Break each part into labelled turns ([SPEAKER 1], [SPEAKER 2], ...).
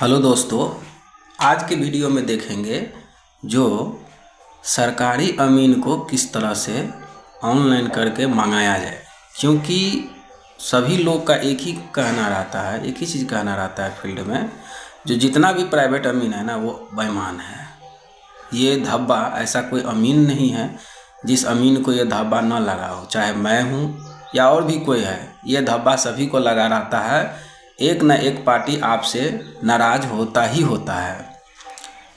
[SPEAKER 1] Hello दोस्तों, आज के वीडियो में देखेंगे जो सरकारी अमीन को किस तरह से ऑनलाइन करके मंगाया जाए। क्योंकि सभी लोग का एक ही कहना रहता है, एक ही चीज़ कहना रहता है फील्ड में, जो जितना भी प्राइवेट अमीन है ना वो बेईमान है। ये धब्बा ऐसा कोई अमीन नहीं है जिस अमीन को ये धब्बा न लगा हो, चाहे मैं हूँ या और भी कोई है। ये धब्बा सभी को लगा रहता है। एक न एक पार्टी आपसे नाराज़ होता ही होता है।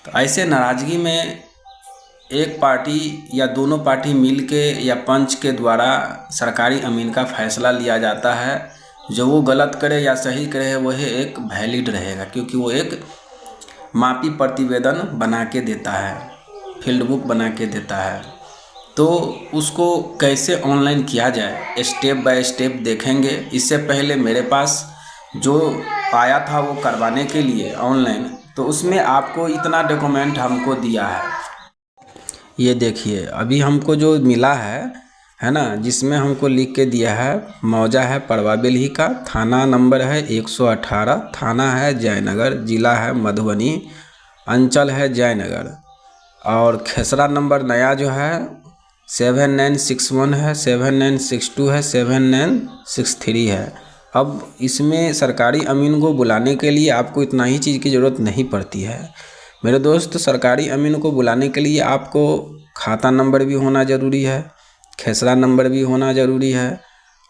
[SPEAKER 1] तो ऐसे नाराज़गी में एक पार्टी या दोनों पार्टी मिलके या पंच के द्वारा सरकारी अमीन का फैसला लिया जाता है। जो वो गलत करे या सही करे वह एक वैलिड रहेगा, क्योंकि वो एक मापी प्रतिवेदन बना के देता है, फील्ड बुक बना के देता है। तो उसको कैसे ऑनलाइन किया जाए स्टेप बाय स्टेप देखेंगे। इससे पहले मेरे पास जो आया था वो करवाने के लिए ऑनलाइन, तो उसमें आपको इतना डॉक्यूमेंट हमको दिया है। ये देखिए अभी हमको जो मिला है ना, जिसमें हमको लिख के दिया है मौजा है पड़वा बेल्ही का, थाना नंबर है 118, थाना है जयनगर, जिला है मधुबनी, अंचल है जयनगर, और खेसरा नंबर नया जो है 7961 है, 7962 है, 7963 है। अब इसमें सरकारी अमीन को बुलाने के लिए आपको इतना ही चीज़ की ज़रूरत नहीं पड़ती है मेरे दोस्त। सरकारी अमीन को बुलाने के लिए आपको खाता नंबर भी होना ज़रूरी है, खेसरा नंबर भी होना ज़रूरी है,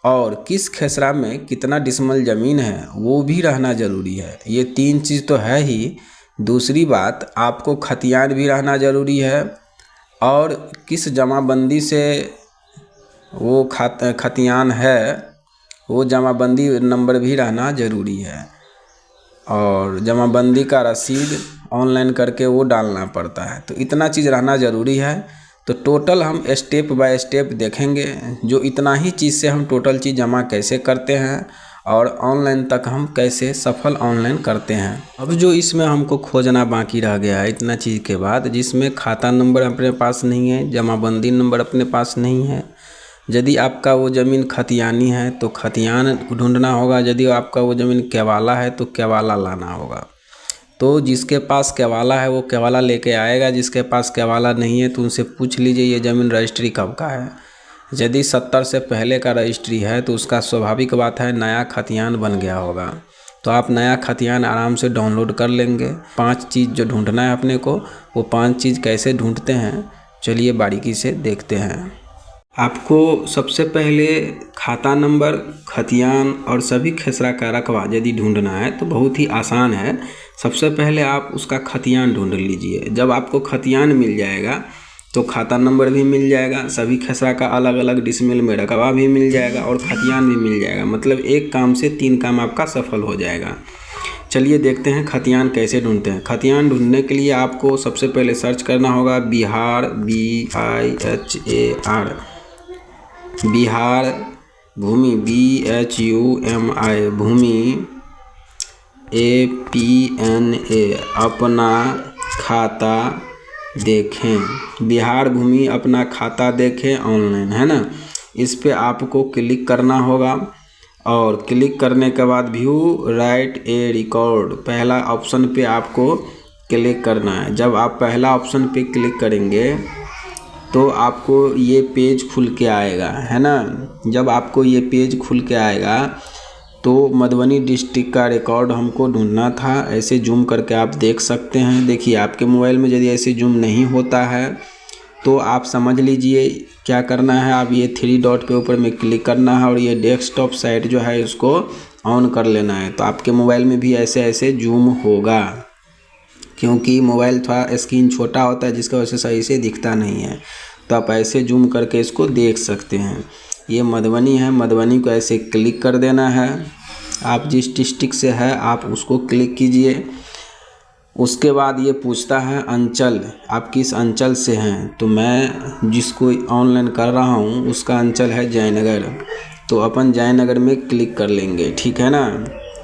[SPEAKER 1] और किस खेसरा में कितना डिसमल ज़मीन है वो भी रहना ज़रूरी है। ये तीन चीज़ तो है ही। दूसरी बात, आपको खतियान भी रहना ज़रूरी है, और किस जमाबंदी से वो खतियान है वो जमाबंदी नंबर भी रहना ज़रूरी है, और जमाबंदी का रसीद ऑनलाइन करके वो डालना पड़ता है। तो इतना चीज़ रहना ज़रूरी है। तो टोटल हम स्टेप बाय स्टेप देखेंगे, जो इतना ही चीज़ से हम टोटल चीज़ जमा कैसे करते हैं और ऑनलाइन तक हम कैसे सफल ऑनलाइन करते हैं। अब जो इसमें हमको खोजना बाकी रह गया है इतना चीज़ के बाद, जिसमें खाता नंबर अपने पास नहीं है, जमाबंदी नंबर अपने पास नहीं है। यदि आपका वो ज़मीन खतियानी है तो खतियान ढूंढना होगा, यदि आपका वो ज़मीन केवाला है तो केवाला लाना होगा। तो जिसके पास केवाला है वो केवाला लेके आएगा, जिसके पास केवाला नहीं है तो उनसे पूछ लीजिए ये ज़मीन रजिस्ट्री कब का है। यदि 70 से पहले का रजिस्ट्री है तो उसका स्वाभाविक बात है नया खतियान बन गया होगा। तो आप नया खतियान आराम से डाउनलोड कर लेंगे। 5 चीज़ जो ढूंढना है अपने को, वो 5 चीज़ कैसे ढूंढते हैं चलिए बारीकी से देखते हैं। आपको सबसे पहले खाता नंबर, खतियान और सभी खेसरा का रकबा यदि ढूंढना है तो बहुत ही आसान है। सबसे पहले आप उसका खतियान ढूंढ लीजिए। जब आपको खतियान मिल जाएगा तो खाता नंबर भी मिल जाएगा, सभी खेसरा का अलग अलग डिसमिल में रकबा भी मिल जाएगा और खतियान भी मिल जाएगा। मतलब एक काम से 3 काम आपका सफल हो जाएगा। चलिए देखते हैं खतियान कैसे ढूंढते हैं। खतियान ढूंढने के लिए आपको सबसे पहले सर्च करना होगा बिहार, BIHAR, बिहार भूमि, BHUMI, भूमि, APNA, अपना खाता देखें। बिहार भूमि अपना खाता देखें ऑनलाइन, है ना। इस पे आपको क्लिक करना होगा, और क्लिक करने के बाद व्यू राइट ए रिकॉर्ड, पहला ऑप्शन पे आपको क्लिक करना है। जब आप पहला ऑप्शन पे क्लिक करेंगे तो आपको ये पेज खुल के आएगा, है ना। जब आपको ये पेज खुल के आएगा तो मधुबनी डिस्ट्रिक्ट का रिकॉर्ड हमको ढूंढना था। ऐसे जूम करके आप देख सकते हैं। देखिए आपके मोबाइल में यदि ऐसे जूम नहीं होता है तो आप समझ लीजिए क्या करना है। आप ये 3 डॉट के ऊपर में क्लिक करना है और ये डेस्कटॉप साइट जो है इसको ऑन कर लेना है। तो आपके मोबाइल में भी ऐसे ऐसे जूम होगा, क्योंकि मोबाइल थोड़ा स्क्रीन छोटा होता है जिसकी वजह से सही से दिखता नहीं है। तो आप ऐसे जूम करके इसको देख सकते हैं। ये मधुबनी है, मधुबनी को ऐसे क्लिक कर देना है। आप जिस डिस्ट्रिक्ट से है आप उसको क्लिक कीजिए। उसके बाद ये पूछता है अंचल, आप किस अंचल से हैं। तो मैं जिसको ऑनलाइन कर रहा हूँ उसका अंचल है जयनगर, तो अपन जयनगर में क्लिक कर लेंगे, ठीक है ना।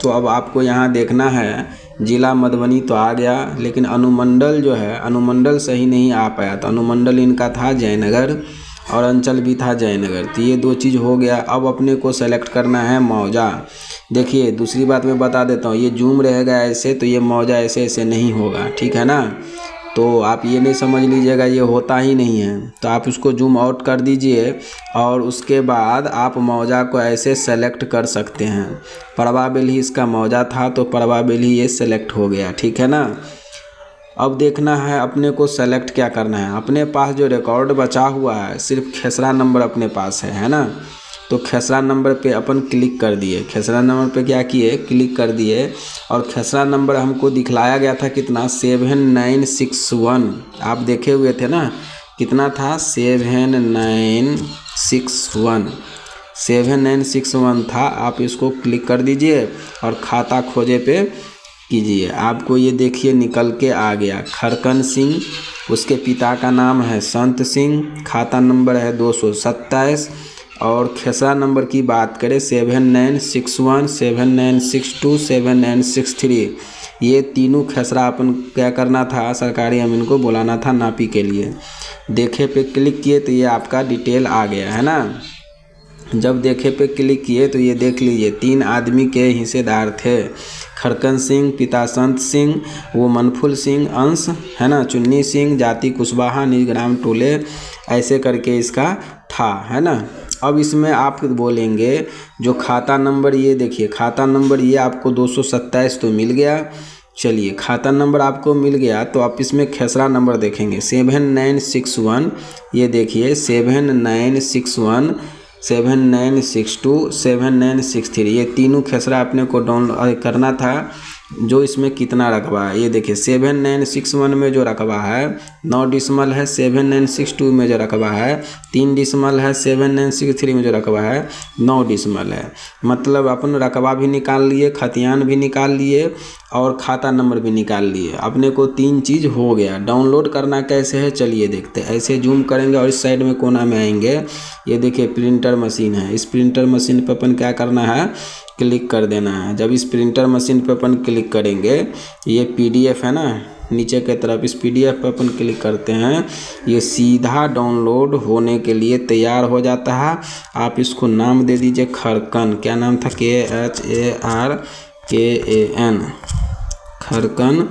[SPEAKER 1] तो अब आपको यहाँ देखना है जिला मधुबनी तो आ गया, लेकिन अनुमंडल जो है अनुमंडल सही नहीं आ पाया। तो अनुमंडल इनका था जयनगर और अंचल भी था जयनगर। तो ये 2 चीज़ हो गया। अब अपने को सेलेक्ट करना है मौजा। देखिए दूसरी बात मैं बता देता हूँ, ये जूम रहेगा ऐसे तो ये मौजा ऐसे ऐसे नहीं होगा, ठीक है ना। तो आप ये नहीं समझ लीजिएगा ये होता ही नहीं है। तो आप उसको जूम आउट कर दीजिए और उसके बाद आप मौजा को ऐसे सेलेक्ट कर सकते हैं। परवा बेली इसका मौजा था तो परवा बेली ये सेलेक्ट हो गया, ठीक है ना। अब देखना है अपने को सेलेक्ट क्या करना है। अपने पास जो रिकॉर्ड बचा हुआ है सिर्फ खेसरा नंबर अपने पास है ना। तो खेसरा नंबर पे अपन क्लिक कर दिए, खेसरा नंबर पे क्या किए, क्लिक कर दिए। और खेसरा नंबर हमको दिखलाया गया था कितना, 7961। आप देखे हुए थे ना, कितना था, 7961 था। आप इसको क्लिक कर दीजिए और खाता खोजे पे कीजिए। आपको ये देखिए निकल के आ गया, खरकन सिंह, उसके पिता का नाम है संत सिंह, खाता नंबर है 227। और खेसरा नंबर की बात करें 7961, 7962, 7963। ये तीनों खेसरा अपन क्या करना था, सरकारी अमीन को बुलाना था नापी के लिए। देखे पे क्लिक किए तो ये आपका डिटेल आ गया है ना। जब देखे पे क्लिक किए तो ये देख लीजिए 3 आदमी के हिस्सेदार थे, खरकन सिंह, पिता संत सिंह, वो मनफुल सिंह अंश है ना, चुन्नी सिंह, जाति कुशवाहा, निज ग्राम टोले, ऐसे करके इसका था, है ना। अब इसमें आप बोलेंगे जो खाता नंबर, ये देखिए खाता नंबर ये आपको 227 तो मिल गया। चलिए खाता नंबर आपको मिल गया तो आप इसमें खेसरा नंबर देखेंगे 7961, ये देखिए 7961, 7962, 7963, ये तीनों खेसरा अपने को डाउनलोड करना था। जो इसमें कितना रकबा है ये देखिए, 7961 में जो रकबा है 9 डिसमल है, 7962 में जो रकबा है 3 डिसमल है, 7963 में जो रकबा है 9 डिसमल है। मतलब अपन रकबा भी निकाल लिए, खतियान भी निकाल लिए और खाता नंबर भी निकाल लिए। अपने को 3 चीज़ हो गया। डाउनलोड करना कैसे है चलिए देखते हैं। ऐसे जूम करेंगे और इस साइड में कोना में आएंगे, ये देखिए प्रिंटर मशीन है। इस प्रिंटर मशीन पर अपन क्या करना है, क्लिक कर देना है। जब इस प्रिंटर मशीन पर अपन क्लिक करेंगे, ये PDF है ना, नीचे के तरफ इस PDF पर अपन क्लिक करते हैं, ये सीधा डाउनलोड होने के लिए तैयार हो जाता है। आप इसको नाम दे दीजिए खरकन, क्या नाम था, KHARKAN, खरकन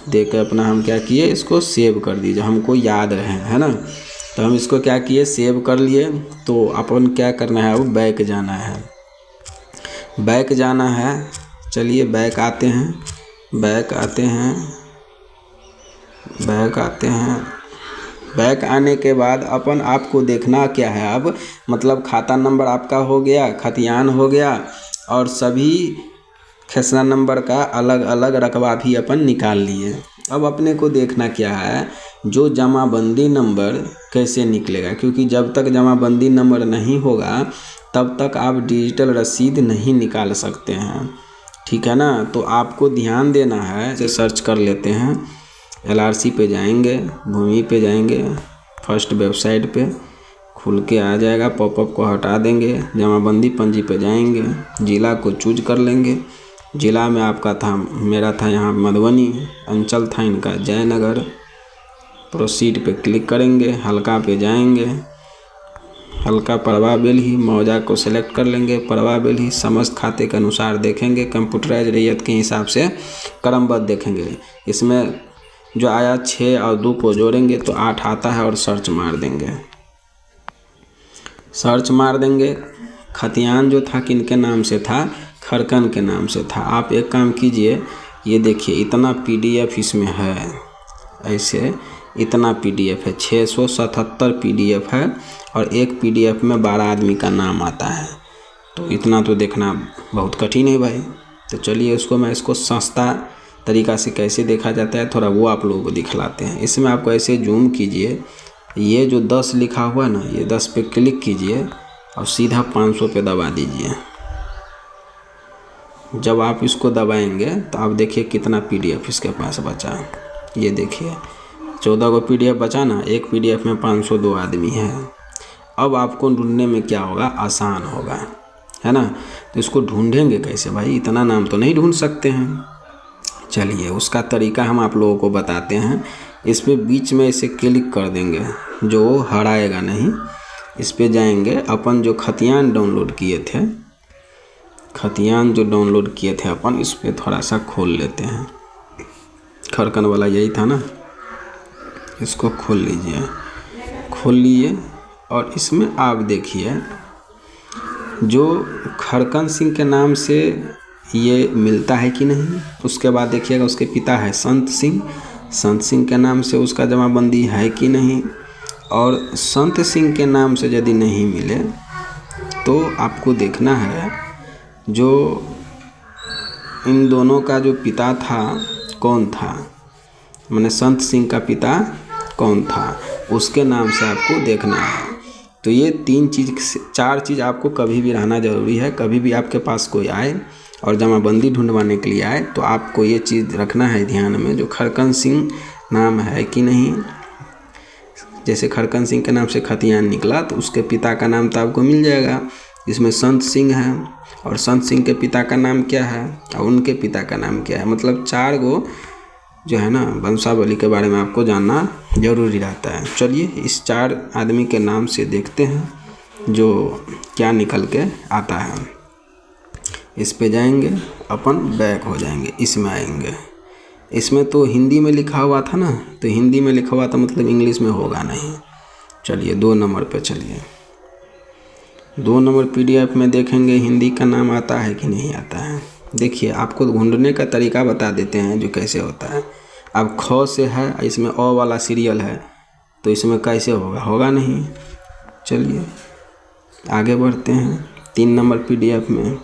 [SPEAKER 1] देकर अपना हम क्या किए, इसको सेव कर दीजिए, हमको याद रहे, है ना। तो हम इसको क्या किए, सेव कर लिए। तो अपन क्या करना है, अब बैक जाना है, बैक जाना है। चलिए बैक आते हैं, बैक आते हैं, बैक आते हैं। बैक आने के बाद अपन आपको देखना क्या है अब, मतलब खाता नंबर आपका हो गया, खतियान हो गया और सभी खेसरा नंबर का अलग अलग रकबा भी अपन निकाल लिए। अब अपने को देखना क्या है, जो जमाबंदी नंबर कैसे निकलेगा, क्योंकि जब तक जमाबंदी नंबर नहीं होगा तब तक आप डिजिटल रसीद नहीं निकाल सकते हैं, ठीक है ना। तो आपको ध्यान देना है, जैसे सर्च कर लेते हैं, LRC पे जाएंगे, भूमि पे जाएंगे, फर्स्ट वेबसाइट पे खुल के आ जाएगा, पॉपअप को हटा देंगे, जमाबंदी पंजी पे जाएंगे, ज़िला को चूज कर लेंगे। ज़िला में आपका था, मेरा था यहाँ मधुबनी, अंचल था इनका जयनगर। प्रोसीड पे क्लिक करेंगे, हल्का पे जाएंगे, हल्का परवा बेल्ही मौजा को सेलेक्ट कर लेंगे। परवा बेल्ही समस्त खाते के अनुसार देखेंगे, कंप्यूटराइज रैयत के हिसाब से क्रमबद्ध देखेंगे। इसमें जो आया 6 और 2 को जोड़ेंगे तो 8 आता है और सर्च मार देंगे, सर्च मार देंगे। खतियान जो था किनके नाम से था, खरकन के नाम से था। आप एक काम कीजिए, ये देखिए इतना PDF इसमें है, ऐसे इतना PDF है, 677 PDF है और एक PDF में 12 आदमी का नाम आता है। तो इतना तो देखना बहुत कठिन है भाई। तो चलिए उसको मैं इसको सस्ता तरीका से कैसे देखा जाता है थोड़ा वो आप लोगों को दिखलाते हैं। इसमें आपको ऐसे जूम कीजिए, ये जो 10 लिखा हुआ ना, ये 10 पे क्लिक कीजिए और सीधा 500 पे दबा दीजिए। जब आप इसको दबाएंगे तो आप देखिए कितना PDF इसके पास बचा। ये देखिए 14 को PDF बचा ना, एक PDF में 502 आदमी है। अब आपको ढूंढने में क्या होगा, आसान होगा, है ना। तो इसको ढूंढेंगे कैसे भाई, इतना नाम तो नहीं ढूंढ सकते हैं। चलिए उसका तरीका हम आप लोगों को बताते हैं। इस पर बीच में इसे क्लिक कर देंगे, जो हराएगा नहीं। इस पे जाएंगे, अपन जो खतियान डाउनलोड किए थे, खतियान जो डाउनलोड किए थे अपन, इस पर थोड़ा सा खोल लेते हैं। खरकन वाला यही था ना, इसको खोल लीजिए। खोल लिए और इसमें आप देखिए जो खरकन सिंह के नाम से ये मिलता है कि नहीं। उसके बाद देखिएगा उसके पिता है संत सिंह, संत सिंह के नाम से उसका जमाबंदी है कि नहीं। और संत सिंह के नाम से यदि नहीं मिले तो आपको देखना है जो इन दोनों का जो पिता था कौन था, माने संत सिंह का पिता कौन था, उसके नाम से आपको देखना है। तो ये 4 चीज़ आपको कभी भी रहना ज़रूरी है। कभी भी आपके पास कोई आए और जमाबंदी ढूंढवाने के लिए आए तो आपको ये चीज़ रखना है ध्यान में, जो खरकन सिंह नाम है कि नहीं। जैसे खरकन सिंह के नाम से खतियान निकला तो उसके पिता का नाम तो आपको मिल जाएगा। इसमें संत सिंह है और संत सिंह के पिता का नाम क्या है और उनके पिता का नाम क्या है। मतलब 4 गो जो है ना वंशावली के बारे में आपको जानना जरूरी रहता है। चलिए इस 4 आदमी के नाम से देखते हैं जो क्या निकल के आता है। इस पे जाएंगे अपन, बैक हो जाएंगे, इसमें आएंगे। इसमें तो हिंदी में लिखा हुआ था ना, तो हिंदी में लिखा हुआ था मतलब इंग्लिश में होगा नहीं। चलिए 2 नंबर पे चलिए। 2 नंबर PDF में देखेंगे हिंदी का नाम आता है कि नहीं आता है। देखिए आपको ढूंढने का तरीका बता देते हैं जो कैसे होता है। अब ख से है, इसमें अ वाला सीरियल है तो इसमें कैसे होगा, होगा नहीं। चलिए आगे बढ़ते हैं 3 नंबर PDF में।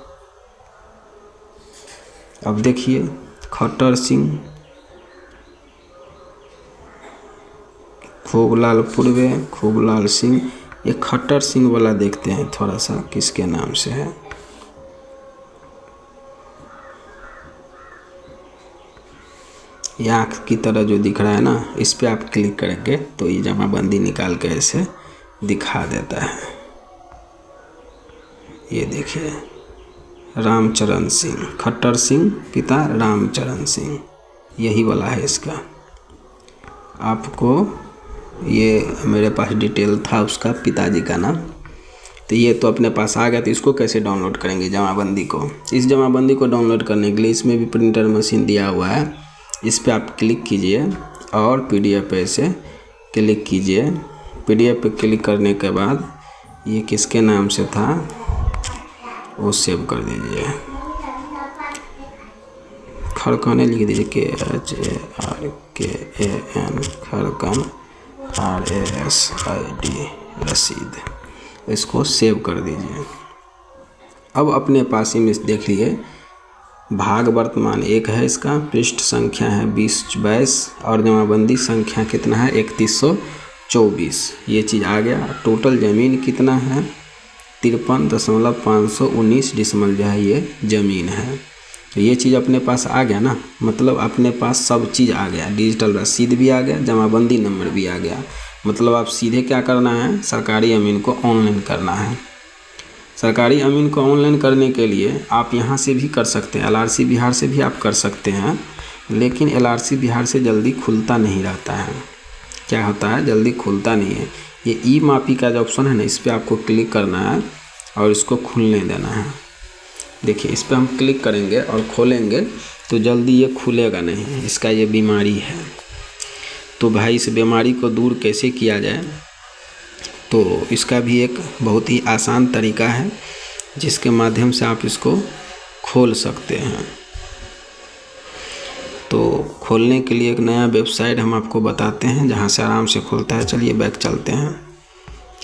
[SPEAKER 1] अब देखिए खट्टर सिंह, खूबलाल पूर्वे, खूबलाल सिंह। ये खट्टर सिंह वाला देखते हैं थोड़ा सा किसके नाम से है। ये आँख की तरह जो दिख रहा है ना, इस पे आप क्लिक करेंगे तो ये जमाबंदी निकाल के ऐसे दिखा देता है। ये देखिए रामचरण सिंह, खट्टर सिंह पिता रामचरण सिंह, यही वाला है इसका। आपको ये मेरे पास डिटेल था उसका पिताजी का नाम, तो ये तो अपने पास आ गया। तो इसको कैसे डाउनलोड करेंगे जमाबंदी को। इस जमाबंदी को डाउनलोड करने के लिए इसमें भी प्रिंटर मशीन दिया हुआ है, इस पर आप क्लिक कीजिए और PDF पे से क्लिक कीजिए। PDF पे क्लिक करने के बाद ये किसके नाम से था वो सेव कर दीजिए। खरकन लिख दीजिए KHARKAN, खरकन RASID, रसीद। इसको सेव कर दीजिए। अब अपने पास ही में देखिए भाग वर्तमान 1 है, इसका पृष्ठ संख्या है 2022 और जमाबंदी संख्या कितना है 3124। ये चीज़ आ गया। टोटल ज़मीन कितना है 53.519 डिसमल जो है ये ज़मीन है। तो ये चीज़ अपने पास आ गया ना, मतलब अपने पास सब चीज़ आ गया। डिजिटल रसीद भी आ गया, जमाबंदी नंबर भी आ गया। मतलब आप सीधे क्या करना है, सरकारी अमीन को ऑनलाइन करना है। सरकारी अमीन को ऑनलाइन करने के लिए आप यहाँ से भी कर सकते हैं, LRC बिहार से भी आप कर सकते हैं, लेकिन LRC बिहार से जल्दी खुलता नहीं रहता है। क्या होता है, जल्दी खुलता नहीं है। ये ई-मापी का जो ऑप्शन है ना, इस पर आपको क्लिक करना है और इसको खुलने देना है। देखिए इस पर हम क्लिक करेंगे और खोलेंगे तो जल्दी ये खुलेगा नहीं, इसका ये बीमारी है। तो भाई इस बीमारी को दूर कैसे किया जाए, तो इसका भी एक बहुत ही आसान तरीका है जिसके माध्यम से आप इसको खोल सकते हैं। तो खोलने के लिए एक नया वेबसाइट हम आपको बताते हैं जहां से आराम से खुलता है। चलिए बैक चलते हैं।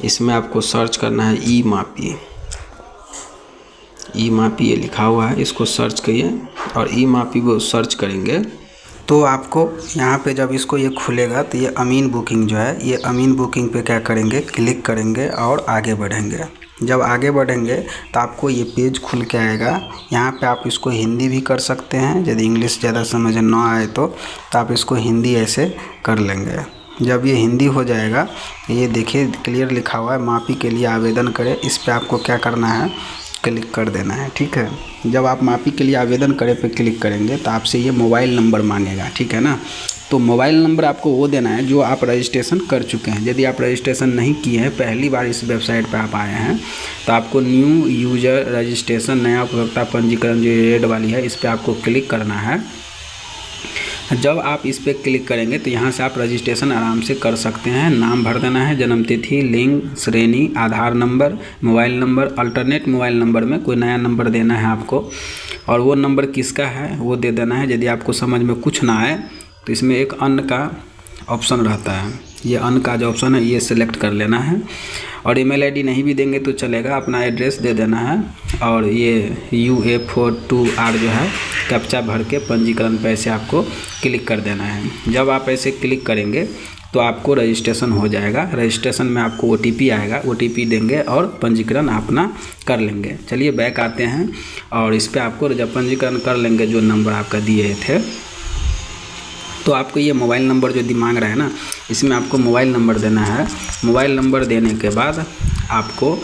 [SPEAKER 1] इसमें आपको सर्च करना है ई-मापी। ई-मापी ये लिखा हुआ है, इसको सर्च करिए और ई-मापी वो सर्च करेंगे तो आपको यहाँ पे जब इसको ये खुलेगा तो ये अमीन बुकिंग जो है, ये अमीन बुकिंग पे क्या करेंगे, क्लिक करेंगे और आगे बढ़ेंगे। जब आगे बढ़ेंगे तो आपको ये पेज खुल के आएगा। यहाँ पे आप इसको हिंदी भी कर सकते हैं, यदि इंग्लिश ज़्यादा समझ ना आए तो आप इसको हिंदी ऐसे कर लेंगे। जब ये हिंदी हो जाएगा तो ये देखिए क्लियर लिखा हुआ है माफ़ी के लिए आवेदन करें। इस पर आपको क्या करना है, क्लिक कर देना है। ठीक है, जब आप माफ़ी के लिए आवेदन करें पे क्लिक करेंगे तो आपसे ये मोबाइल नंबर मांगेगा, ठीक है ना। तो मोबाइल नंबर आपको वो देना है जो आप रजिस्ट्रेशन कर चुके हैं। यदि आप रजिस्ट्रेशन नहीं किए हैं, पहली बार इस वेबसाइट पर आप आए हैं, तो आपको न्यू यूजर रजिस्ट्रेशन, नया उपभोक्ता पंजीकरण जो रेड वाली है, इस पर आपको क्लिक करना है। जब आप इस पर क्लिक करेंगे तो यहाँ से आप रजिस्ट्रेशन आराम से कर सकते हैं। नाम भर देना है, जन्मतिथि, लिंग, श्रेणी, Aadhaar number, mobile number, alternate mobile number में कोई नया नंबर देना है आपको, और वो नंबर किसका है वो दे देना है। यदि आपको समझ में कुछ ना आए तो इसमें एक अन्य का ऑप्शन रहता है, ये अन्य का जो ऑप्शन है ये सिलेक्ट कर लेना है। और ईमेल आईडी नहीं भी देंगे तो चलेगा, अपना एड्रेस दे देना है। और ये UA42R जो है कैप्चा भर के पंजीकरण पे ऐसे आपको क्लिक कर देना है। जब आप ऐसे क्लिक करेंगे तो आपको रजिस्ट्रेशन हो जाएगा। रजिस्ट्रेशन में आपको OTP आएगा, OTP देंगे और पंजीकरण अपना कर लेंगे। चलिए बैक आते हैं, और इस पर आपको जब पंजीकरण कर लेंगे जो नंबर आपका दिए थे, तो आपको ये मोबाइल नंबर जो मांग रहा है ना, इसमें आपको मोबाइल नंबर देना है। मोबाइल नंबर देने के बाद आपको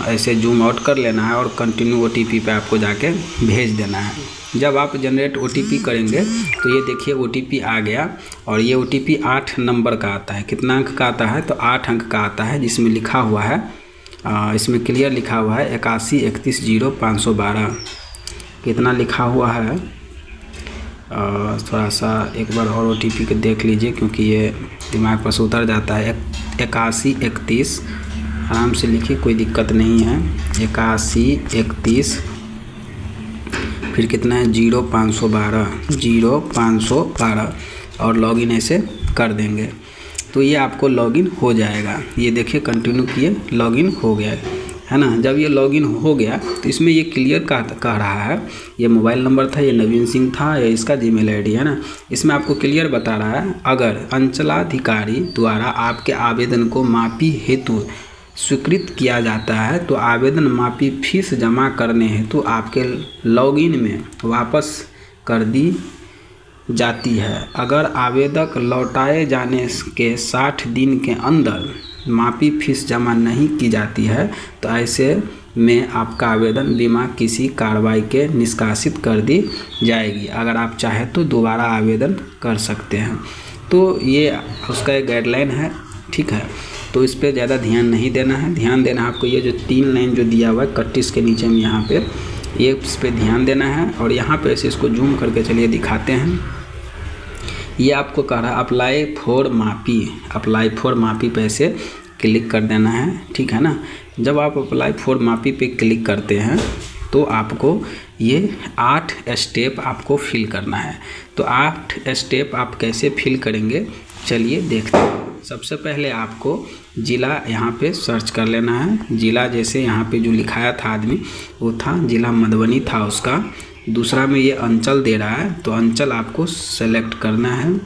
[SPEAKER 1] ऐसे जूम आउट कर लेना है और कंटिन्यू OTP पे आपको जाके भेज देना है। जब आप जनरेट OTP करेंगे तो ये देखिए OTP आ गया, और ये OTP 8 नंबर का आता है। कितना अंक का आता है? तो 8 अंक का आता है, जिसमें लिखा हुआ है, इसमें क्लियर लिखा हुआ है 81310512। कितना लिखा हुआ है थोड़ा सा एक बार और OTP के देख लीजिए, क्योंकि ये दिमाग पर से उतर जाता है। 8131, आराम से लिखिए, कोई दिक्कत नहीं है। 8131 फिर कितना है 0512 और लॉगिन ऐसे कर देंगे तो ये आपको लॉगिन हो जाएगा। ये देखिए कंटिन्यू किए, लॉगिन हो गया है ना। जब ये लॉगिन हो गया तो इसमें ये क्लियर कह रहा है, ये मोबाइल नंबर था, ये नवीन सिंह था, या इसका जीमेल आईडी है ना। इसमें आपको क्लियर बता रहा है, अगर अंचलाधिकारी द्वारा आपके आवेदन को माफी हेतु स्वीकृत किया जाता है तो आवेदन माफी फीस जमा करने हेतु आपके लॉगिन में वापस कर दी जाती है। अगर आवेदक लौटाए जाने के 60 दिन के अंदर माफी फीस जमा नहीं की जाती है तो ऐसे में आपका आवेदन बिना किसी कार्रवाई के निष्कासित कर दी जाएगी। अगर आप चाहें तो दोबारा आवेदन कर सकते हैं। तो ये उसका एक गाइडलाइन है, ठीक है। तो इस पर ज़्यादा ध्यान नहीं देना है। ध्यान देना है आपको ये जो 3 लाइन जो दिया हुआ है 31 के नीचे में, यहाँ पे ये इस पर ध्यान देना है। और यहाँ पे ऐसे इसको जूम करके चलिए दिखाते हैं। ये आपको कह रहा है अप्लाई फॉर माफ़ी पे ऐसे क्लिक कर देना है, ठीक है ना। जब आप अप्लाई फॉर माफ़ी पे क्लिक करते हैं तो आपको ये 8 स्टेप आपको फिल करना है। तो 8 स्टेप आप कैसे फिल करेंगे चलिए देखते हैं। सबसे पहले आपको ज़िला यहाँ पे सर्च कर लेना है। ज़िला जैसे यहाँ पे जो लिखाया था आदमी वो था ज़िला मधुबनी था उसका। दूसरा में ये अंचल दे रहा है, तो अंचल आपको सेलेक्ट करना है।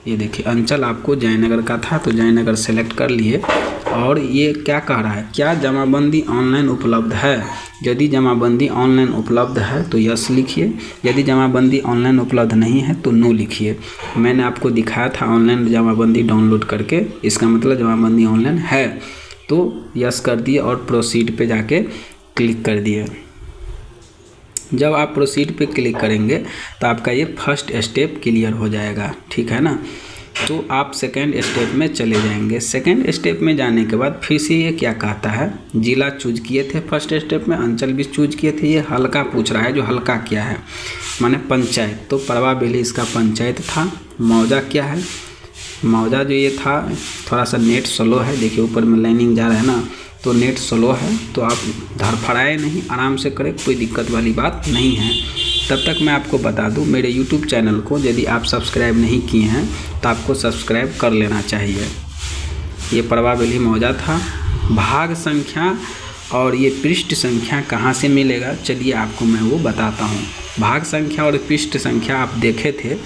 [SPEAKER 1] ये देखिए अंचल आपको जयनगर का था तो जयनगर सेलेक्ट कर लिए। और ये क्या कह रहा है, क्या जमाबंदी ऑनलाइन उपलब्ध है? यदि जमाबंदी ऑनलाइन उपलब्ध है तो यस लिखिए, यदि जमाबंदी ऑनलाइन उपलब्ध नहीं है तो नो लिखिए। मैंने आपको दिखाया था ऑनलाइन जमाबंदी डाउनलोड करके, इसका मतलब जमाबंदी ऑनलाइन है। तो यस कर दिए और प्रोसीड पे जाके क्लिक कर दिए। जब आप प्रोसीड पे क्लिक करेंगे तो आपका ये फर्स्ट स्टेप क्लियर हो जाएगा, ठीक है ना। तो आप सेकंड स्टेप में चले जाएंगे। सेकंड स्टेप में जाने के बाद फिर से ये क्या कहता है, जिला चूज किए थे फर्स्ट स्टेप में, अंचल भी चूज किए थे। ये हल्का पूछ रहा है, जो हल्का क्या है माने पंचायत। तो परवा बेली इसका पंचायत था। मौजा क्या है, मौजा जो ये था थोड़ा सा नेट स्लो है, देखिए ऊपर में लाइनिंग जा रहा है ना, तो नेट स्लो है तो आप धड़फड़ाए नहीं, आराम से करें, कोई दिक्कत वाली बात नहीं है। तब तक मैं आपको बता दूं मेरे YouTube चैनल को यदि आप सब्सक्राइब नहीं किए हैं तो आपको सब्सक्राइब कर लेना चाहिए। ये परवा बेली मौजा था। भाग संख्या और ये पृष्ठ संख्या कहाँ से मिलेगा चलिए आपको मैं वो बताता हूँ। भाग संख्या और पृष्ठ संख्या आप देखे थे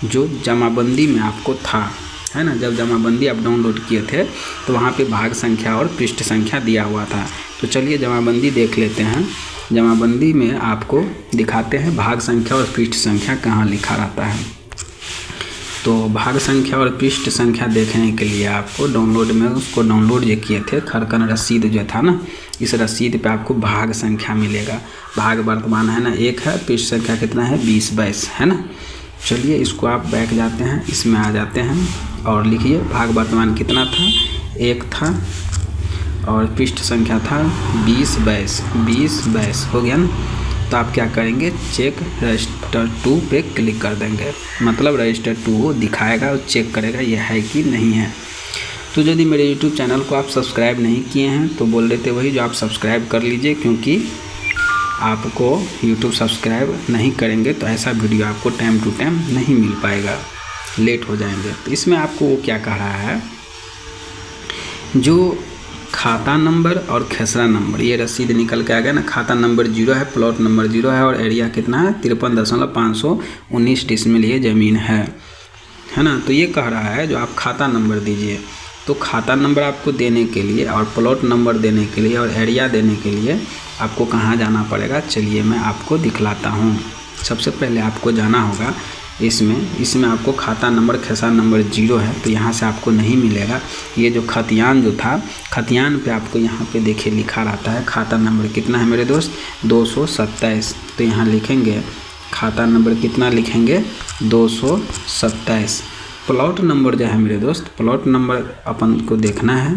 [SPEAKER 1] जो जमाबंदी में आपको था, है ना। जब जमाबंदी आप डाउनलोड किए थे तो वहाँ पे भाग संख्या और पृष्ठ संख्या दिया हुआ था। तो चलिए जमाबंदी देख लेते हैं। जमाबंदी में आपको दिखाते हैं भाग संख्या और पृष्ठ संख्या कहाँ लिखा रहता है। तो भाग संख्या और पृष्ठ संख्या देखने के लिए आपको डाउनलोड में उसको डाउनलोड जो किए थे खरकन रसीद जो था ना, इस रसीद पे आपको भाग संख्या मिलेगा। भाग वर्तमान है ना 1 है, पृष्ठ संख्या कितना है 20-22 है ना। चलिए इसको आप बैक जाते हैं, इसमें आ जाते हैं और लिखिए भाग वर्तमान कितना था, 1 था और पृष्ठ संख्या था 20-22 हो गया ना। तो आप क्या करेंगे, चेक रजिस्टर 2 पे क्लिक कर देंगे, मतलब रजिस्टर 2 वो दिखाएगा और चेक करेगा ये है कि नहीं है। तो यदि मेरे YouTube चैनल को आप सब्सक्राइब नहीं किए हैं तो बोल देते वही जो आप सब्सक्राइब कर लीजिए, क्योंकि आपको YouTube सब्सक्राइब नहीं करेंगे तो ऐसा वीडियो आपको टाइम टू टाइम नहीं मिल पाएगा, लेट हो जाएंगे। तो इसमें आपको वो क्या कह रहा है, जो खाता नंबर और खेसरा नंबर, ये रसीद निकल के आ गया ना, खाता नंबर 0 है, प्लॉट नंबर 0 है और एरिया कितना है 53.519 डिसमिल ये ज़मीन है ना। तो ये कह रहा है जो आप खाता नंबर दीजिए, तो खाता नंबर आपको देने के लिए और प्लॉट नंबर देने के लिए और एरिया देने के लिए आपको कहाँ जाना पड़ेगा, चलिए मैं आपको दिखलाता हूँ। सबसे पहले आपको जाना होगा इसमें आपको खाता नंबर खेसरा नंबर 0 है तो यहाँ से आपको नहीं मिलेगा। ये जो खतियान जो था, खतियान पे आपको यहाँ पे देखिए लिखा रहता है खाता नंबर कितना है मेरे दोस्त, 227। तो यहाँ लिखेंगे खाता नंबर कितना, लिखेंगे 227। प्लॉट नंबर जो है मेरे दोस्त, प्लॉट नंबर अपन को देखना है।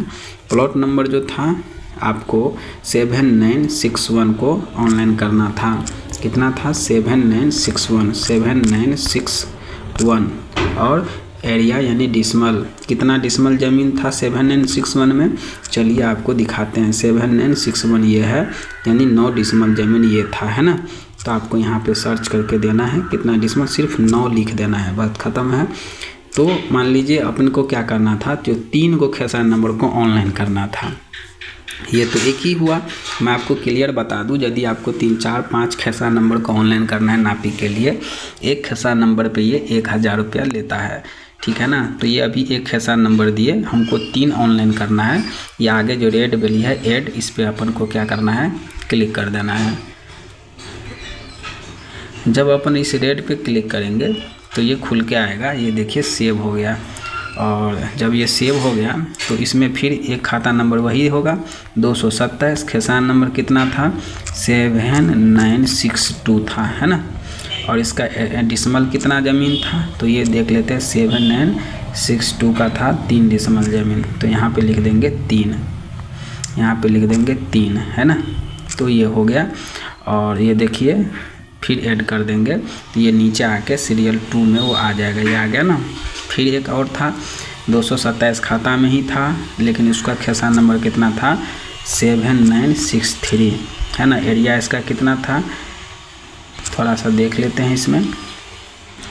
[SPEAKER 1] प्लॉट नंबर जो था आपको 7961 को ऑनलाइन करना था, कितना था 7961 और एरिया यानी डिसमल, कितना डिसमल ज़मीन था 7961 में, चलिए आपको दिखाते हैं। 7961 ये है यानी 9 डिसमल ज़मीन ये था, है ना। तो आपको यहाँ पे सर्च करके देना है कितना डिसमल, सिर्फ 9 लिख देना है, बात ख़त्म है। तो मान लीजिए अपन को क्या करना था, जो 3 को खेसरा नंबर को ऑनलाइन करना था, ये तो एक ही हुआ। मैं आपको क्लियर बता दूं, यदि आपको 3, 4, 5 खेसरा नंबर को ऑनलाइन करना है नापी के लिए, एक खेसरा नंबर पे ये 1000 रुपया लेता है, ठीक है ना। तो ये अभी एक खेसरा नंबर दिए, हमको 3 ऑनलाइन करना है। ये आगे जो रेड वाली है ऐड, इस पर अपन को क्या करना है, क्लिक कर देना है। जब अपन इस रेड पे क्लिक करेंगे तो ये खुल के आएगा, ये देखिए सेव हो गया। और जब ये सेव हो गया तो इसमें फिर एक खाता नंबर वही होगा 227, खेसरा नंबर कितना था 7962 था, है ना। और इसका डिसमल कितना ज़मीन था, तो ये देख लेते हैं 7962 का था 3 डिसमल ज़मीन, तो यहाँ पे लिख देंगे 3, यहाँ पे लिख देंगे 3, है ना। तो ये हो गया और ये देखिए फिर ऐड कर देंगे तो ये नीचे आके सीरियल 2 में वो आ जाएगा, ये आ गया ना। फिर एक और था 227 खाता में ही था, लेकिन उसका खेसरा नंबर कितना था 7963, है ना। एरिया इसका कितना था, थोड़ा सा देख लेते हैं इसमें,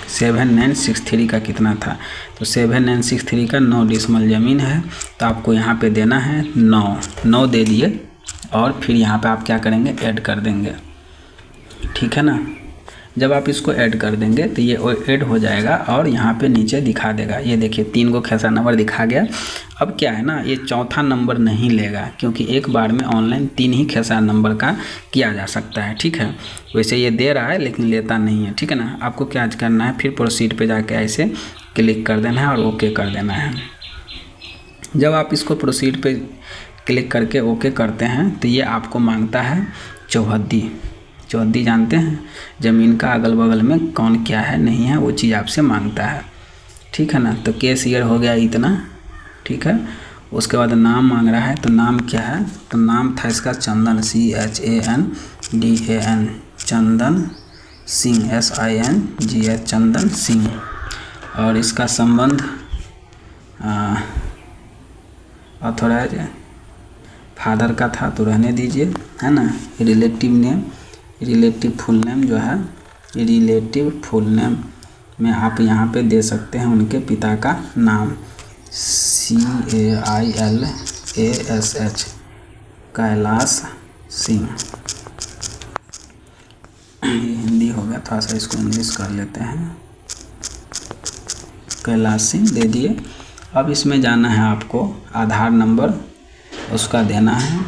[SPEAKER 1] 7963 का कितना था, तो 7963 का 9 डिसमल ज़मीन है। तो आपको यहाँ पे देना है 9 दे दिए और फिर यहाँ पे आप क्या करेंगे, ऐड कर देंगे, ठीक है ना। जब आप इसको ऐड कर देंगे तो ये ऐड हो जाएगा और यहाँ पे नीचे दिखा देगा, ये देखिए 3 को खेसरा नंबर दिखा गया। अब क्या है ना, ये चौथा नंबर नहीं लेगा, क्योंकि एक बार में ऑनलाइन 3 ही खेसरा नंबर का किया जा सकता है, ठीक है। वैसे ये दे रहा है लेकिन लेता नहीं है, ठीक है ना। आपको क्या करना है, फिर प्रोसीड पे जाके ऐसे क्लिक कर देना है और ओके कर देना है। जब आप इसको प्रोसीड पे क्लिक करके ओके करते हैं तो ये आपको मांगता है चौहद्दी जानते हैं, ज़मीन का अगल बगल में कौन क्या है नहीं है वो चीज़ आपसे मांगता है, ठीक है ना। तो केस ईयर हो गया इतना, ठीक है। उसके बाद नाम मांग रहा है, तो नाम क्या है, तो नाम था इसका चंदन, CHANDAN, चंदन सिंह, SINGH, चंदन सिंह। और इसका संबंध ऑथोराइज फादर का था तो रहने दीजिए, है ना। रिलेटिव फुल नेम जो है, रिलेटिव फुल नेम में आप यहाँ पे दे सकते हैं उनके पिता का नाम, CAILASH, कैलाश सिंह। ये हिंदी हो गया, थोड़ा सा इसको इंग्लिश कर लेते हैं, कैलाश सिंह दे दिए। अब इसमें जाना है आपको आधार नंबर उसका देना है,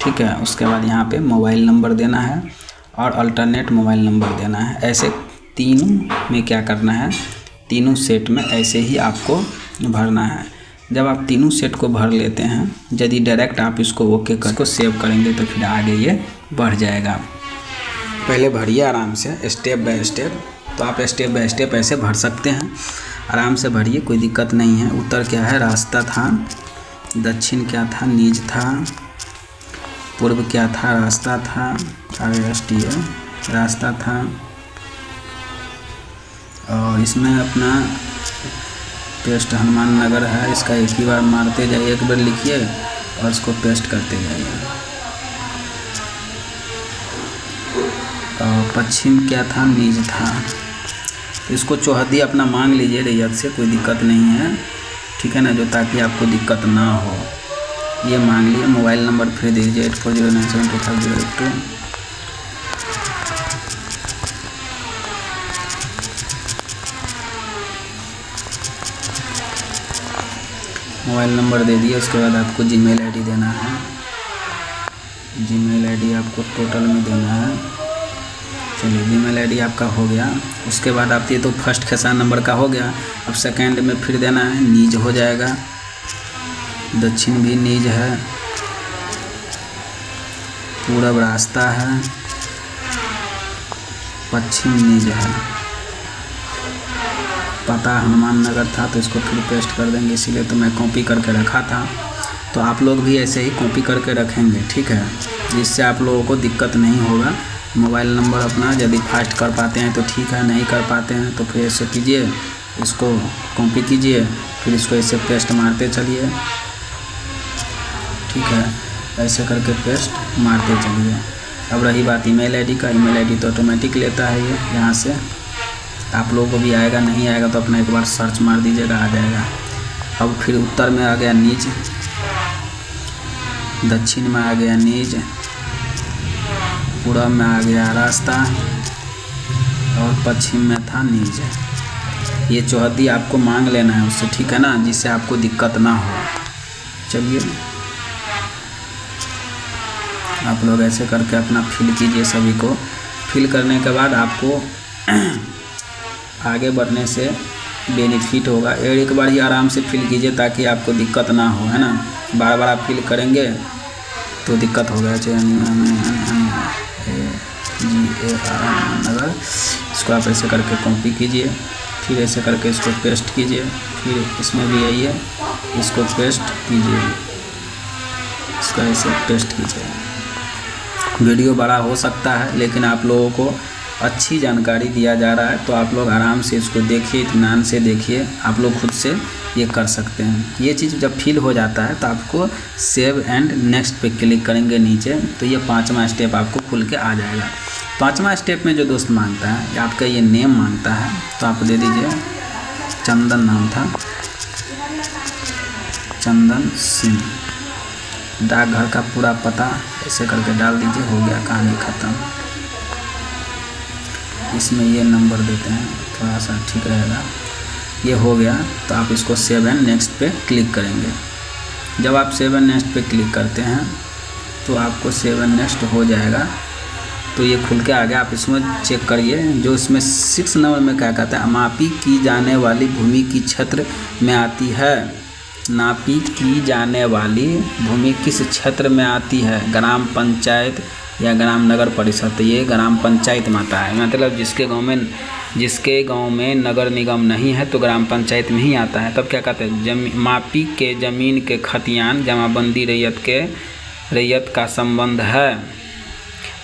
[SPEAKER 1] ठीक है। उसके बाद यहाँ पे मोबाइल नंबर देना है और अल्टरनेट मोबाइल नंबर देना है। ऐसे तीनों में क्या करना है, तीनों सेट में ऐसे ही आपको भरना है। जब आप तीनों सेट को भर लेते हैं, यदि डायरेक्ट आप इसको ओके करके सेव करेंगे तो फिर आगे ये बढ़ जाएगा। पहले भरिए आराम से, स्टेप बाय स्टेप। तो आप स्टेप बाय स्टेप ऐसे भर सकते हैं, आराम से भरिए, कोई दिक्कत नहीं है। उत्तर क्या है? रास्ता था। दक्षिण क्या था? नीज था। पूर्व क्या था? रास्ता था। RSTA रास्ता था। और इसमें अपना पेस्ट हनुमान नगर है, इसका एक ही बार मारते जाइए, एक बार लिखिए और इसको पेस्ट करते जाइए। और पश्चिम क्या था? नीज था। तो इसको चौहद्दी अपना मांग लीजिए रैयत से, कोई दिक्कत नहीं है, ठीक है ना, जो ताकि आपको दिक्कत ना हो। ये मांग लिए। मोबाइल नंबर फिर दीजिए 8409725082। मोबाइल नंबर दे दिए। उसके बाद आपको जीमेल आईडी देना है। जीमेल आईडी आपको टोटल में देना है। चलिए, जीमेल आईडी आपका हो गया। उसके बाद आप ये तो फर्स्ट खेसान नंबर का हो गया। अब सेकंड में फिर देना है, नीज हो जाएगा। दक्षिण भी नीज है। पूरब रास्ता है। पश्चिम नीज है। पता हनुमान नगर था, तो इसको फिर पेस्ट कर देंगे, इसीलिए तो मैं कॉपी करके रखा था। तो आप लोग भी ऐसे ही कॉपी करके रखेंगे, ठीक है, जिससे आप लोगों को दिक्कत नहीं होगा। मोबाइल नंबर अपना यदि फास्ट कर पाते हैं तो ठीक है, नहीं कर पाते हैं तो फिर ऐसे कीजिए, इसको कॉपी कीजिए, फिर इसको ऐसे पेस्ट मारते चलिए, ठीक है, ऐसे करके पेस्ट मारते चलिए। अब रही बात ईमेल आईडी का, ईमेल आईडी तो ऑटोमेटिक लेता है ये यहाँ से। आप लोगों को भी आएगा, नहीं आएगा तो अपना एक बार सर्च मार दीजिएगा, आ जाएगा। अब फिर उत्तर में आ गया नीज, दक्षिण में आ गया नीज, पूरब में आ गया रास्ता और पश्चिम में था नीज। ये चौहद्दी आपको मांग लेना है उससे, ठीक है ना, जिससे आपको दिक्कत ना हो। चलिए, आप लोग ऐसे करके अपना फिल कीजिए सभी को। फिल करने के बाद आपको आगे बढ़ने से बेनिफिट होगा। एक बार ही आराम से फिल कीजिए ताकि आपको दिक्कत ना हो, है ना। बार बार आप फिल करेंगे तो दिक्कत होगा। नगर, इसको आप ऐसे करके कॉपी कीजिए, फिर ऐसे करके इसको पेस्ट कीजिए, फिर इसमें भी आइए, इसको पेस्ट कीजिए, इसको ऐसे पेस्ट कीजिए। वीडियो बड़ा हो सकता है, लेकिन आप लोगों को अच्छी जानकारी दिया जा रहा है, तो आप लोग आराम से इसको देखिए, इत्मीनान से देखिए, आप लोग खुद से ये कर सकते हैं। ये चीज़ जब फिल हो जाता है तो आपको सेव एंड नेक्स्ट पे क्लिक करेंगे नीचे, तो ये 5वां स्टेप आपको खुल के आ जाएगा। 5वां स्टेप में जो दोस्त मांगता है, आपका ये नेम मांगता है, तो आप दे दीजिए, चंदन नाम था, चंदन सिंह। डाकघर का पूरा पता ऐसे करके डाल दीजिए, हो गया, कहानी ख़त्म। इसमें ये नंबर देते हैं, थोड़ा सा ठीक रहेगा। ये हो गया, तो आप इसको सेव एंड नेक्स्ट पे क्लिक करेंगे। जब आप सेव एंड नेक्स्ट पे क्लिक करते हैं तो आपको सेव एंड नेक्स्ट हो जाएगा, तो ये खुल के आ गया। आप इसमें चेक करिए, जो इसमें 6 नंबर में क्या कहता है, मापी की जाने वाली भूमि की क्षेत्र में आती है। नापी की जाने वाली भूमि किस क्षेत्र में आती है? ग्राम पंचायत या ग्राम नगर परिषद। तो ये ग्राम पंचायत में आता है, मतलब जिसके गांव में नगर निगम नहीं है तो ग्राम पंचायत में ही आता है। तब क्या कहते हैं, मापी के ज़मीन के खतियान जमाबंदी रैयत का संबंध है।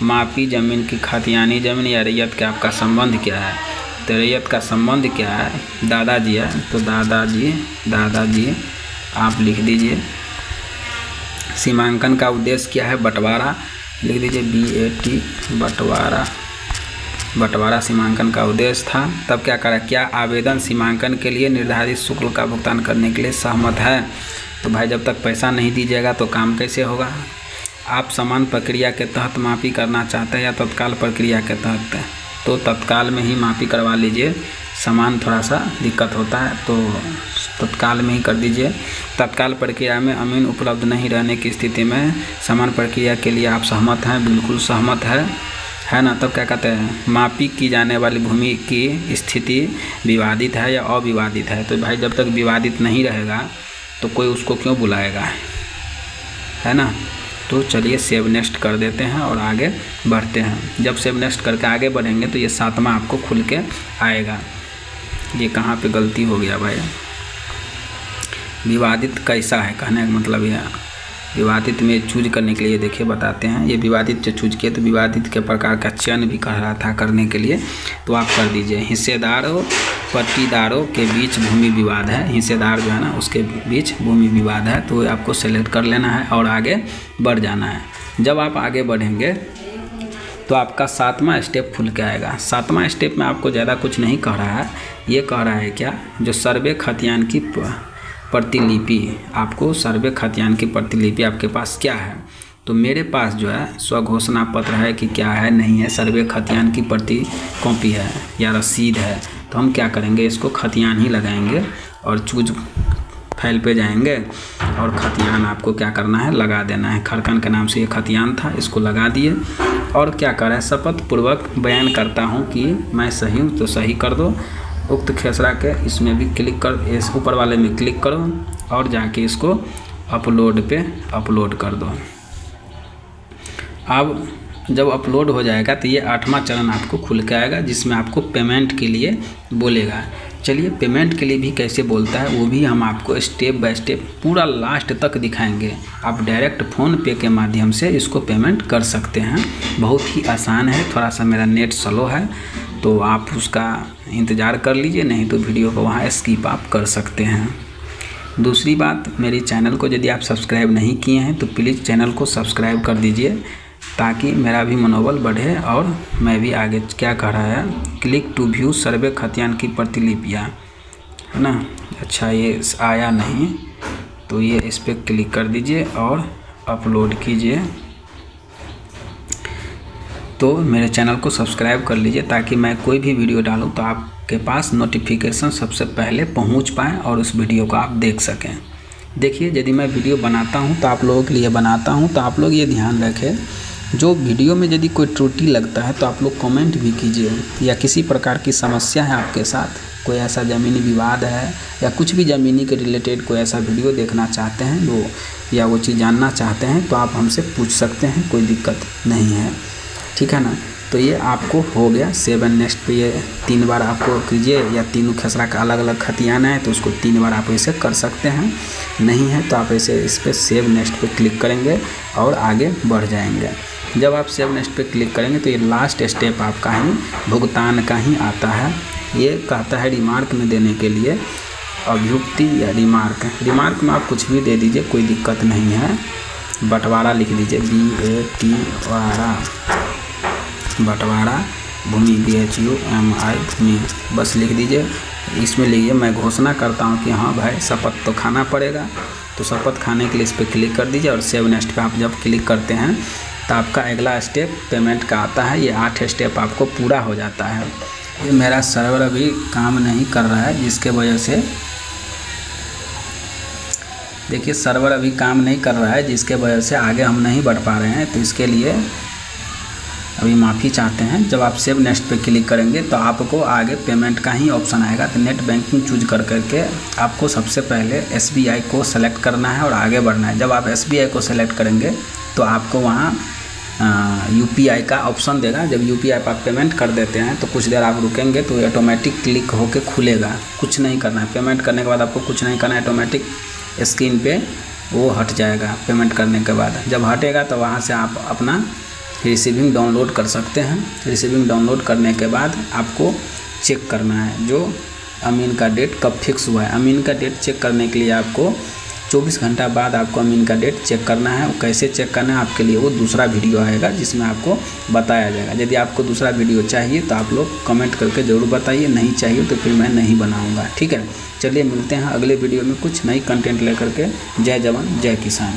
[SPEAKER 1] मापी ज़मीन की खतियानी ज़मीन या रैयत का आपका संबंध क्या है? तो रैयत का संबंध क्या है? दादाजी है, तो दादाजी आप लिख दीजिए। सीमांकन का उद्देश्य क्या है? बंटवारा, लिख दीजिए BAT, बंटवारा सीमांकन का उद्देश्य था। तब क्या करा, क्या आवेदन सीमांकन के लिए निर्धारित शुल्क का भुगतान करने के लिए सहमत है? तो भाई जब तक पैसा नहीं दीजिएगा तो काम कैसे होगा? आप समान प्रक्रिया के तहत मापी करना चाहते हैं या तत्काल प्रक्रिया के तहत? तो तत्काल में ही मापी करवा लीजिए, समान थोड़ा सा दिक्कत होता है तो तत्काल में ही कर दीजिए। तत्काल प्रक्रिया में अमीन उपलब्ध नहीं रहने की स्थिति में समान प्रक्रिया के लिए आप सहमत हैं? बिल्कुल सहमत है ना। तब क्या कहते हैं, मापी की जाने वाली भूमि की स्थिति विवादित है या अविवादित है? तो भाई जब तक विवादित नहीं रहेगा तो कोई उसको क्यों बुलाएगा, है ना। तो चलिए सेव नेक्स्ट कर देते हैं और आगे बढ़ते हैं। जब सेव नेक्स्ट करके आगे बढ़ेंगे तो ये 7वां आपको खुल के आएगा। ये कहाँ पे गलती हो गया भाई, विवादित कैसा है कहने का मतलब ये विवादित में चूज करने के लिए देखिए बताते हैं। ये विवादित जो चूज किए तो विवादित के प्रकार का चयन भी कर रहा था करने के लिए, तो आप कर दीजिए। हिस्सेदारों पट्टीदारों के बीच भूमि विवाद है, हिस्सेदार जो है ना उसके बीच भूमि विवाद है, तो आपको सेलेक्ट कर लेना है और आगे बढ़ जाना है। जब आप आगे बढ़ेंगे तो आपका 7वां स्टेप खुल के आएगा। 7वां स्टेप में आपको ज़्यादा कुछ नहीं कह रहा है, ये कह रहा है क्या, जो सर्वे खतियान की प्रतिलिपि, आपको सर्वे खतियान की प्रतिलिपि आपके पास क्या है। तो मेरे पास जो है स्वघोषणा पत्र है कि क्या है नहीं है, सर्वे खतियान की प्रति कॉपी है या रसीद है। तो हम क्या करेंगे, इसको खतियान ही लगाएंगे और चूज फाइल पे जाएंगे और खतियान आपको क्या करना है, लगा देना है। खरकन के नाम से ये खतियान था, इसको लगा दिए और क्या करें, शपथ पूर्वक बयान करता हूँ कि मैं सही हूँ, तो सही कर दो। उक्त खेसरा के इसमें भी क्लिक कर, इस ऊपर वाले में क्लिक करो और जाके इसको अपलोड पे अपलोड कर दो। अब जब अपलोड हो जाएगा तो ये 8वां चरण आपको खुल के आएगा, जिसमें आपको पेमेंट के लिए बोलेगा। चलिए पेमेंट के लिए भी कैसे बोलता है वो भी हम आपको स्टेप बाय स्टेप पूरा लास्ट तक दिखाएंगे। आप डायरेक्ट फ़ोन पे के माध्यम से इसको पेमेंट कर सकते हैं, बहुत ही आसान है। थोड़ा सा मेरा नेट स्लो है तो आप उसका इंतज़ार कर लीजिए, नहीं तो वीडियो को वहाँ स्किप आप कर सकते हैं। दूसरी बात, मेरी चैनल को यदि आप सब्सक्राइब नहीं किए हैं तो प्लीज़ चैनल को सब्सक्राइब कर दीजिए, ताकि मेरा भी मनोबल बढ़े और मैं भी आगे। क्या कह रहा है, क्लिक टू व्यू सर्वे खतियान की प्रतिलिपियाँ, है ना। अच्छा ये आया नहीं, तो ये इस पर क्लिक कर दीजिए और अपलोड कीजिए। तो मेरे चैनल को सब्सक्राइब कर लीजिए ताकि मैं कोई भी वीडियो डालूँ तो आपके पास नोटिफिकेशन सबसे पहले पहुंच पाए और उस वीडियो को आप देख सकें। देखिए यदि मैं वीडियो बनाता हूं तो आप लोगों के लिए बनाता हूं, तो आप लोग ये ध्यान रखें, जो वीडियो में यदि कोई त्रुटि लगता है तो आप लोग कमेंट भी कीजिए, या किसी प्रकार की समस्या है आपके साथ, कोई ऐसा ज़मीनी विवाद है या कुछ भी ज़मीनी के रिलेटेड कोई ऐसा वीडियो देखना चाहते हैं वो, या वो चीज़ जानना चाहते हैं, तो आप हमसे पूछ सकते हैं, कोई दिक्कत नहीं है, ठीक है ना। तो ये आपको हो गया। सेव एंड नेक्स्ट पे ये 3 बार आपको कीजिए, या तीनों खेसरा का अलग अलग खतियाना है तो उसको 3 बार आप ऐसे कर सकते हैं। नहीं है तो आप ऐसे इस पर सेव नेक्स्ट पे क्लिक करेंगे और आगे बढ़ जाएंगे। जब आप सेव नेक्स्ट पे क्लिक करेंगे तो ये लास्ट स्टेप आपका ही भुगतान का ही आता है। ये कहता है रिमार्क में देने के लिए, अभ्युक्ति या रिमार्क में आप कुछ भी दे दीजिए, कोई दिक्कत नहीं है। बंटवारा लिख दीजिए, बंटवारा भूमि BHUMI भूमि, बस लिख दीजिए। इसमें लिखिए मैं घोषणा करता हूँ कि हाँ भाई शपथ तो खाना पड़ेगा, तो शपथ खाने के लिए इस पर क्लिक कर दीजिए और सेव नेक्स्ट पे आप जब क्लिक करते हैं तो आपका अगला स्टेप पेमेंट का आता है। ये 8 स्टेप आपको पूरा हो जाता है। ये मेरा सर्वर अभी काम नहीं कर रहा है, जिसके वजह से देखिए सर्वर अभी काम नहीं कर रहा है, जिसके वजह से आगे हम नहीं बढ़ पा रहे हैं। तो इसके लिए अभी माफ़ी चाहते हैं। जब आप सेव नेक्स्ट पे क्लिक करेंगे तो आपको आगे पेमेंट का ही ऑप्शन आएगा। तो नेट बैंकिंग चूज कर करके आपको सबसे पहले SBI को सेलेक्ट करना है और आगे बढ़ना है। जब आप SBI को सेलेक्ट करेंगे तो आपको वहाँ UPI का ऑप्शन देगा। जब UPI पर आप पेमेंट कर देते हैं तो कुछ देर आप रुकेंगे तो ऑटोमेटिक क्लिक होके खुलेगा। कुछ नहीं करना है, पेमेंट करने के बाद आपको कुछ नहीं करना है, ऑटोमेटिक स्क्रीन पे वो हट जाएगा पेमेंट करने के बाद। जब हटेगा तो वहाँ से आप अपना रिसीविंग डाउनलोड कर सकते हैं। रिसीविंग डाउनलोड करने के बाद आपको चेक करना है जो अमीन का डेट कब फिक्स हुआ है। अमीन का डेट चेक करने के लिए आपको 24 घंटा बाद आपको अमीन का डेट चेक करना है। वो कैसे चेक करना है आपके लिए वो दूसरा वीडियो आएगा जिसमें आपको बताया जाएगा। यदि आपको दूसरा वीडियो चाहिए तो आप लोग कमेंट करके ज़रूर बताइए, नहीं चाहिए तो फिर मैं नहीं बनाऊँगा, ठीक है। चलिए मिलते हैं अगले वीडियो में कुछ नई कंटेंट लेकर के। जय जवान जय किसान।